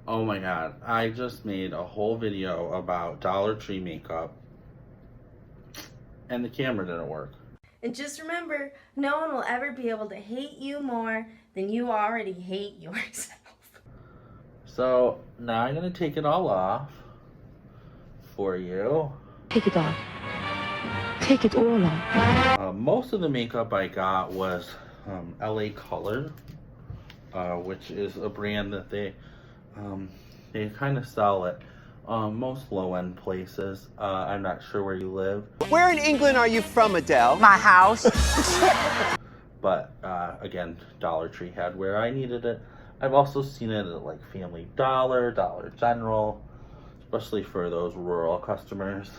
Oh my god, I just made a whole video about Dollar Tree makeup and the camera didn't work. And just remember, no one will ever be able to hate you more than you already hate yourself. So now I'm gonna take it all off for you. Take it off. Take it all off. Most of the makeup I got was LA Color, which is a brand that they kind of sell at most low-end places. I'm not sure where you live. Where in England are you from, Adele? My house. But again, Dollar Tree had where I needed it. I've also seen it at like Family Dollar, Dollar General, especially for those rural customers.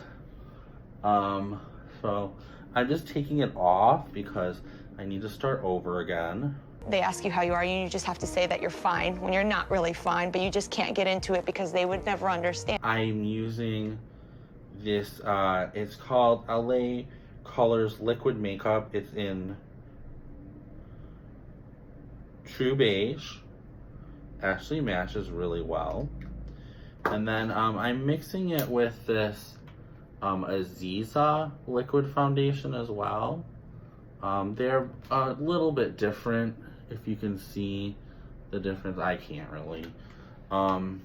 So I'm just taking it off because I need to start over again. They ask you how you are, and you just have to say that you're fine when you're not really fine, but you just can't get into it because they would never understand. I'm using this, it's called LA Colors Liquid Makeup. It's in True Beige. Actually matches really well. And then I'm mixing it with this Aziza liquid foundation as well. They're a little bit different. If you can see the difference, I can't really. And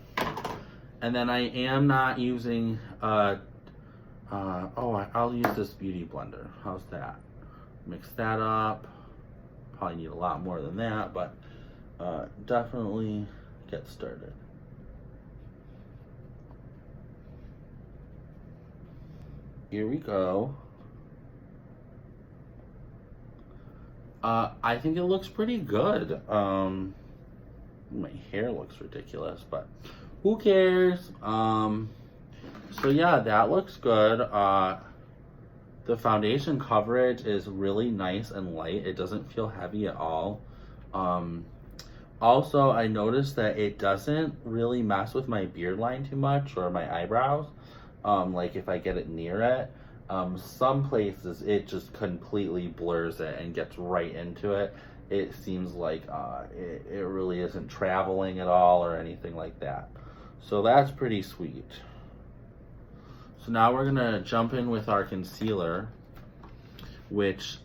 then I am not using I'll use this beauty blender. How's that? Mix that up. Probably need a lot more than that, but definitely get started. Here we go. I think it looks pretty good. My hair looks ridiculous, but who cares? So yeah, that looks good. The foundation coverage is really nice and light. It doesn't feel heavy at all. Also, I noticed that it doesn't really mess with my beard line too much or my eyebrows. Like if I get it near it. Some places it just completely blurs it and gets right into it. It seems like it really isn't traveling at all or anything like that. So that's pretty sweet. So now we're gonna jump in with our concealer, which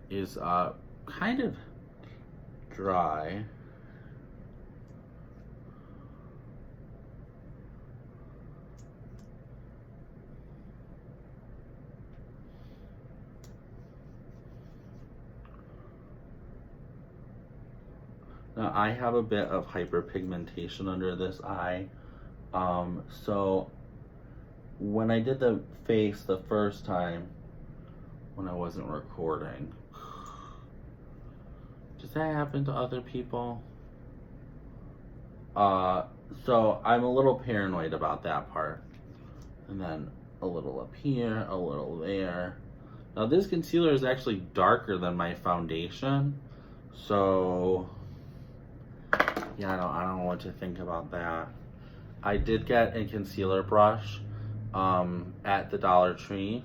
is kind of dry. Now I have a bit of hyperpigmentation under this eye, so when I did the face the first time when I wasn't recording, does that happen to other people? So I'm a little paranoid about that part. And then a little up here, a little there. Now this concealer is actually darker than my foundation, so yeah, I don't know what to think about that. I did get a concealer brush at the Dollar Tree,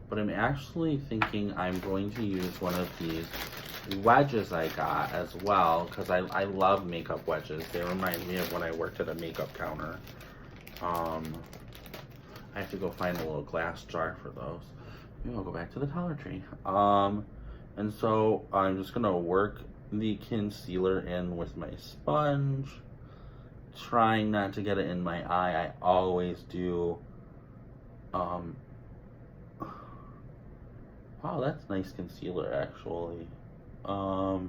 but I'm actually thinking I'm going to use one of these wedges I got as well, because I love makeup wedges. They remind me of when I worked at a makeup counter. I have to go find a little glass jar for those. Maybe I'll go back to the Dollar Tree. And so I'm just gonna work the concealer in with my sponge, trying not to get it in my eye. I always do. Wow, that's nice concealer actually. I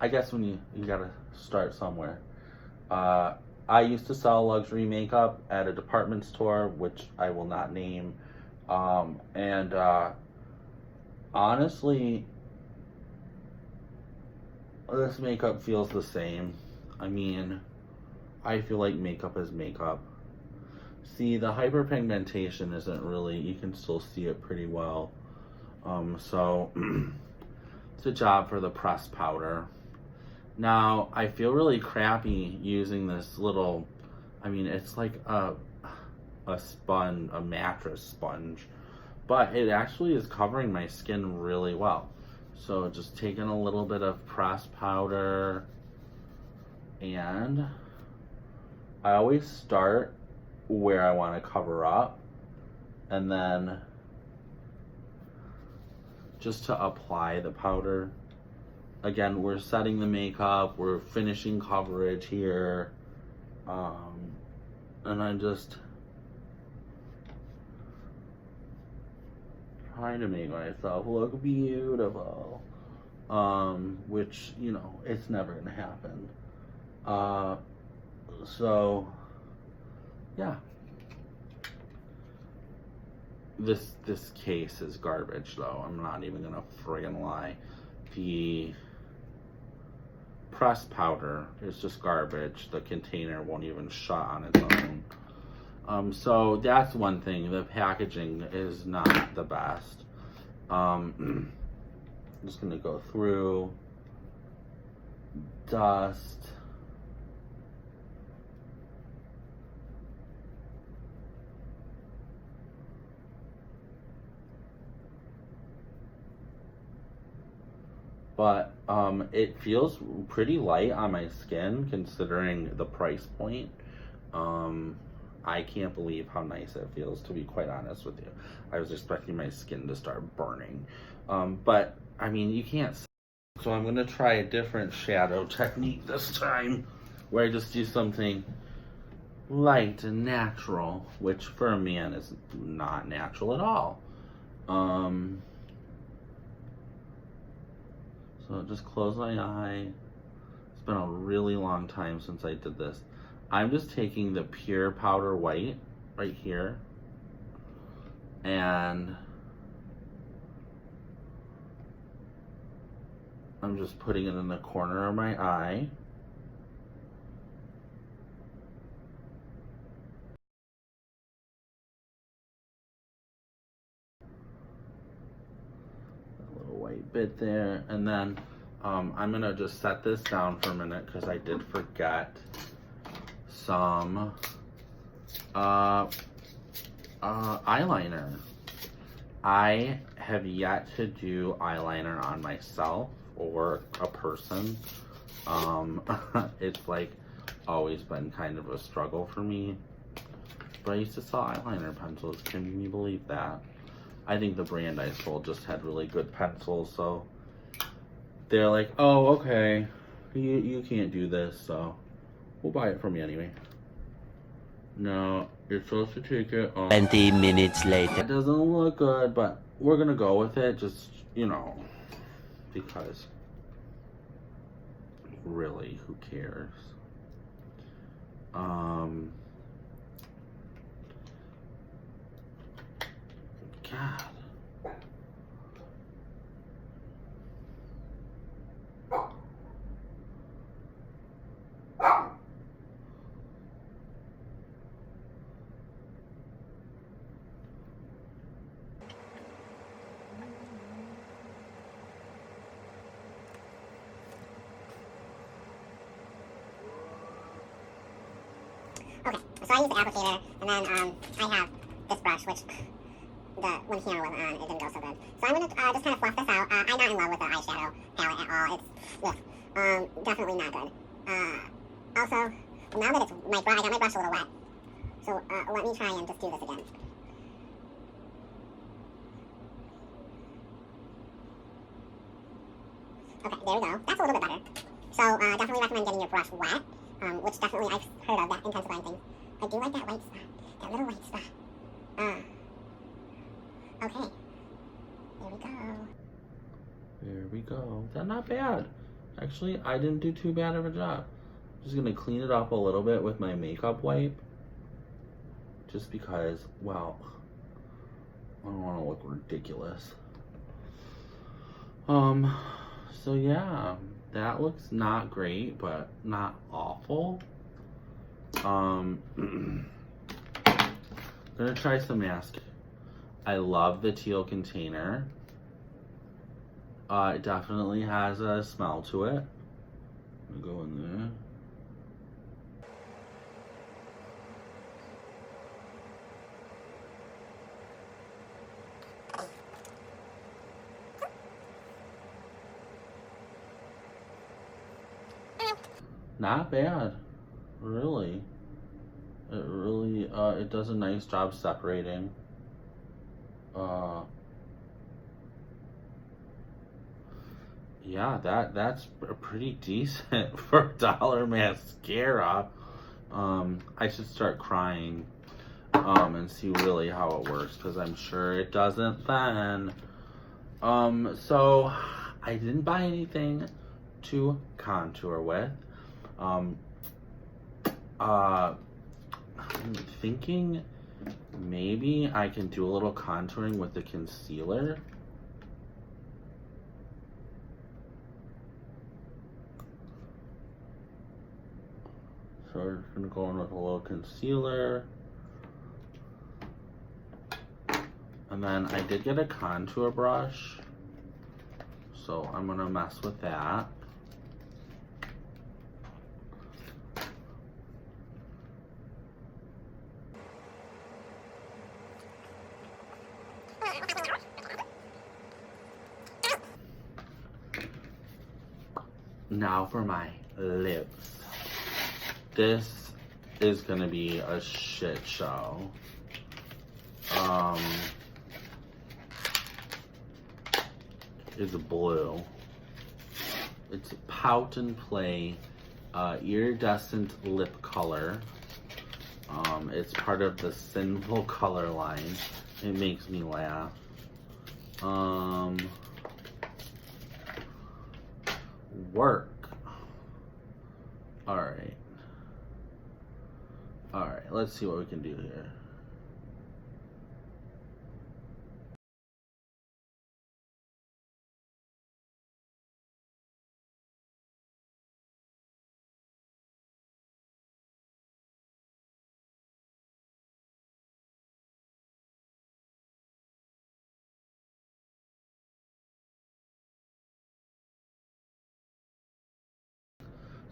guess when you gotta start somewhere. I used to sell luxury makeup at a department store, which I will not name. Honestly, this makeup feels the same. I mean, I feel like makeup is makeup. See, the hyperpigmentation isn't really, you can still see it pretty well. So it's a job for the pressed powder. Now, I feel really crappy using this little, I mean, it's like a sponge, a mattress sponge. but it actually is covering my skin really well. So just taking a little bit of pressed powder, and I always start where I want to cover up, and then just to apply the powder. Again, we're setting the makeup, we're finishing coverage here, and I'm just trying to make myself look beautiful, which, you know, it's never gonna happen. So yeah, this case is garbage though. I'm not even gonna friggin' lie. The pressed powder is just garbage. The container won't even shut on its own. So that's one thing. The packaging is not the best. I'm just gonna go through dust. But it feels pretty light on my skin considering the price point. I can't believe how nice it feels, to be quite honest with you. I was expecting my skin to start burning. But I mean, you can't. So I'm gonna try a different shadow technique this time, where I just do something light and natural, which for a man is not natural at all. So just close my eye. It's been a really long time since I did this. I'm just taking the pure powder white right here, and I'm just putting it in the corner of my eye. A little white bit there, and then I'm gonna just set this down for a minute because I did forget some eyeliner. I have yet to do eyeliner on myself or a person. It's like always been kind of a struggle for me. But I used to sell eyeliner pencils. Can you believe that? I think the brand I sold just had really good pencils, so they're like, oh, okay, you can't do this, so we'll buy it from you anyway. No, you're supposed to take it off. 20 minutes later. It doesn't look good, but we're gonna go with it, just, you know, because really, who cares? God. Okay, so I use the applicator, and then I have this brush, which the one here was on, it didn't go so good. So I'm gonna just kind of fluff this out. I'm not in love with the eyeshadow palette at all. It's definitely not good. Also, now that it's my brush, I got my brush a little wet. So let me try and just do this again. Okay, there we go. That's a little bit better. So definitely recommend getting your brush wet, which definitely I've heard of that intensifying thing. I do like that white spot, that little white spot. Okay, there we go. There we go. That's not bad. Actually, I didn't do too bad of a job. Just gonna clean it up a little bit with my makeup wipe. Just because, well, I don't want to look ridiculous. So yeah, that looks not great, but not awful. Gonna try some mask. I love the teal container. It definitely has a smell to it. I'm gonna go in there. Not bad, really. It really, it does a nice job separating. Yeah, that's pretty decent for $1 mascara. I should start crying, and see really how it works, because I'm sure it doesn't then. So I didn't buy anything to contour with. I'm thinking maybe I can do a little contouring with the concealer. So we're gonna go in with a little concealer. And then I did get a contour brush, so I'm gonna mess with that. Now for my lips. This is gonna be a shit show. It's blue. It's Pout and Play Iridescent Lip Color. It's part of the Sinful color line. It makes me laugh. Work. Alright, let's see what we can do here.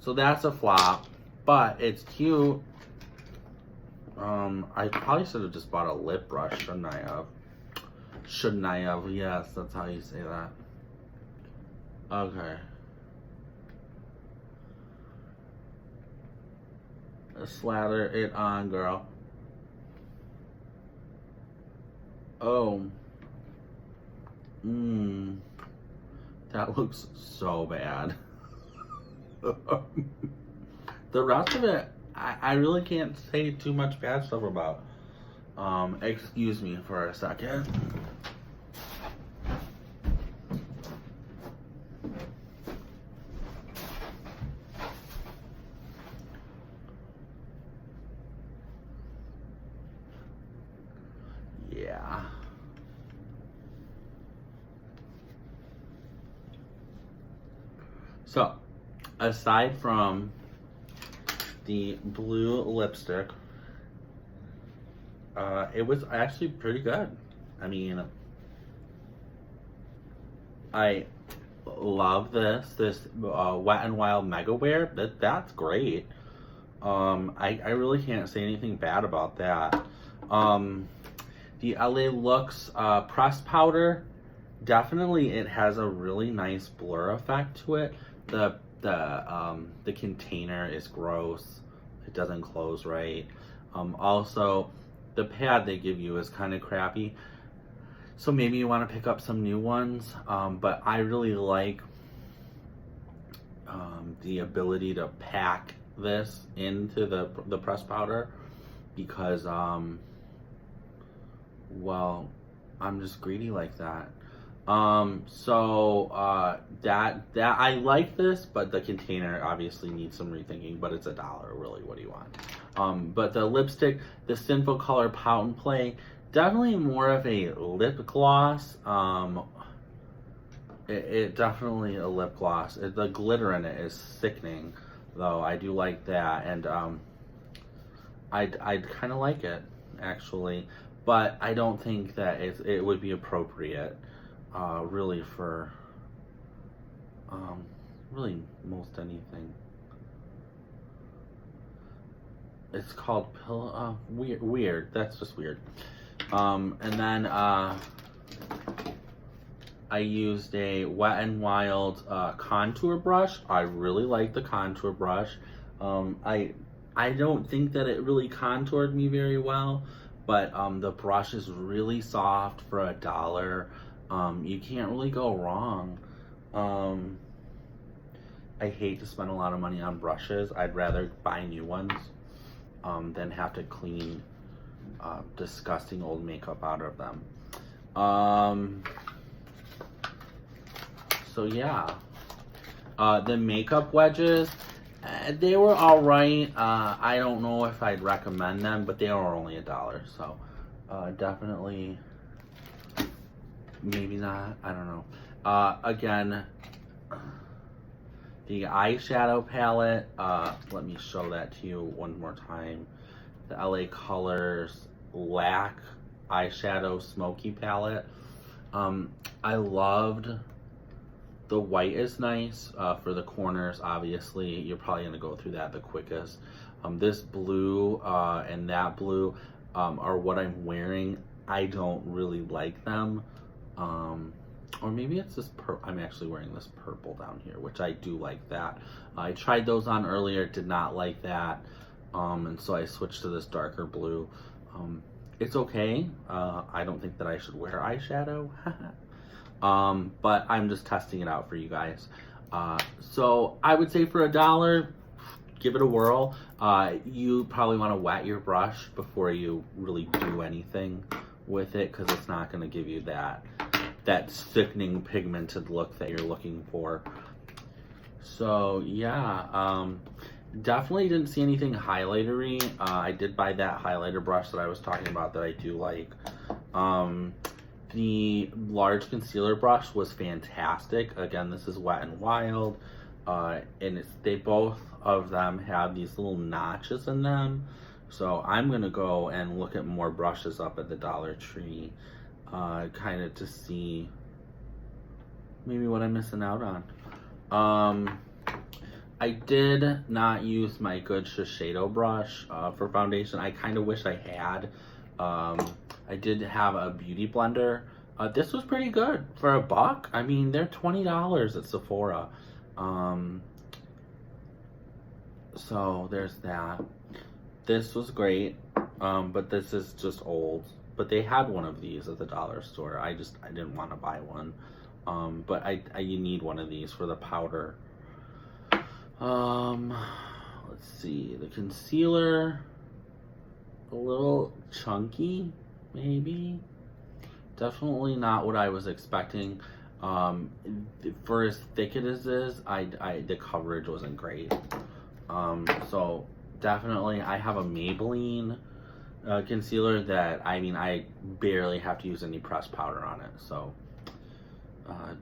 So that's a flop, but it's cute. I probably should have just bought a lip brush, shouldn't I have? Shouldn't I have? Yes, that's how you say that. Okay. Slather it on, girl. Oh. That looks so bad. The rest of it, I really can't say too much bad stuff about. Excuse me for a second. Yeah. So, aside from the blue lipstick, it was actually pretty good. I mean, I love this Wet n Wild MegaWear. That's great. I really can't say anything bad about that. The LA Looks pressed powder, definitely it has a really nice blur effect to it. The container is gross. It doesn't close right. Also, the pad they give you is kind of crappy. So maybe you want to pick up some new ones. But I really like the ability to pack this into the pressed powder because, well, I'm just greedy like that. That I like this, but the container obviously needs some rethinking, but it's $1, really, what do you want? But the lipstick, the Sinful color Pout and Play, definitely more of a lip gloss. It definitely a lip gloss. The glitter in it is sickening, though. I do like that, and I'd kind of like it, actually, but I don't think that it would be appropriate. Really for really most anything. It's called weird. That's just weird. And then I used a Wet n Wild contour brush. I really like the contour brush. I don't think that it really contoured me very well, but the brush is really soft for $1. You can't really go wrong. I hate to spend a lot of money on brushes. I'd rather buy new ones than have to clean disgusting old makeup out of them. So yeah, the makeup wedges, they were all right. I don't know if I'd recommend them, but they are only $1, so definitely maybe not. I don't know. Again, the eyeshadow palette, let me show that to you one more time. The LA Colors Lack eyeshadow smoky palette. I loved the white is nice for the corners. Obviously you're probably gonna go through that the quickest. This blue and that blue are what I'm wearing. I don't really like them, or maybe it's this I'm actually wearing this purple down here, which I do like that. I tried those on earlier, did not like that, and so I switched to this darker blue. It's okay. I don't think that I should wear eyeshadow. But I'm just testing it out for you guys. So I would say for $1, give it a whirl. You probably want to wet your brush before you really do anything with it, because it's not going to give you that sickening pigmented look that you're looking for. So yeah, definitely didn't see anything highlightery. I did buy that highlighter brush that I was talking about that I do like. The large concealer brush was fantastic. Again, this is Wet n Wild, and they both of them have these little notches in them. So I'm gonna go and look at more brushes up at the Dollar Tree, kind of to see maybe what I'm missing out on. I did not use my good Shiseido brush for foundation. I kind of wish I had. I did have a beauty blender. This was pretty good for $1. I mean, they're $20 at Sephora. So there's that. This was great, but this is just old. But they had one of these at the dollar store. I didn't want to buy one. But you need one of these for the powder. Let's see, the concealer, a little chunky, maybe. Definitely not what I was expecting. For as thick it is, the coverage wasn't great. So definitely, I have a Maybelline concealer that, I mean, I barely have to use any pressed powder on it. So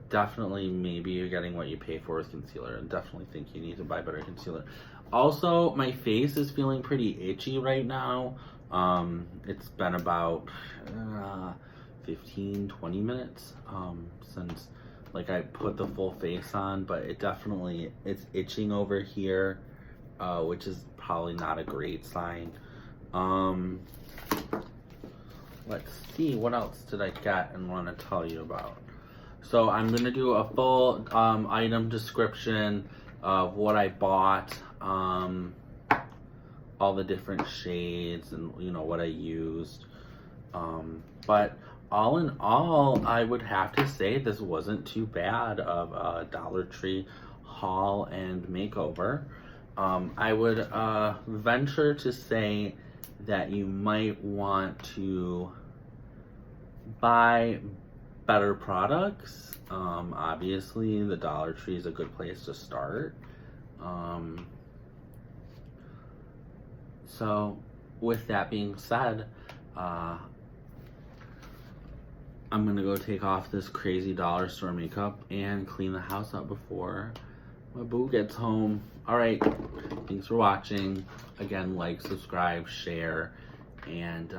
definitely, maybe you're getting what you pay for with concealer, and definitely think you need to buy better concealer. Also, my face is feeling pretty itchy right now. It's been about 15-20 minutes since like I put the full face on, but it's itching over here, which is probably not a great sign. Let's see, what else did I get and want to tell you about? So I'm gonna do a full item description of what I bought, all the different shades, and what I used. But all in all, I would have to say this wasn't too bad of a Dollar Tree haul and makeover. I would venture to say that you might want to buy better products. Obviously, the Dollar Tree is a good place to start. So, with that being said, I'm gonna go take off this crazy dollar store makeup and clean the house up before my boo gets home. Alright, thanks for watching. Again, like, subscribe, share, and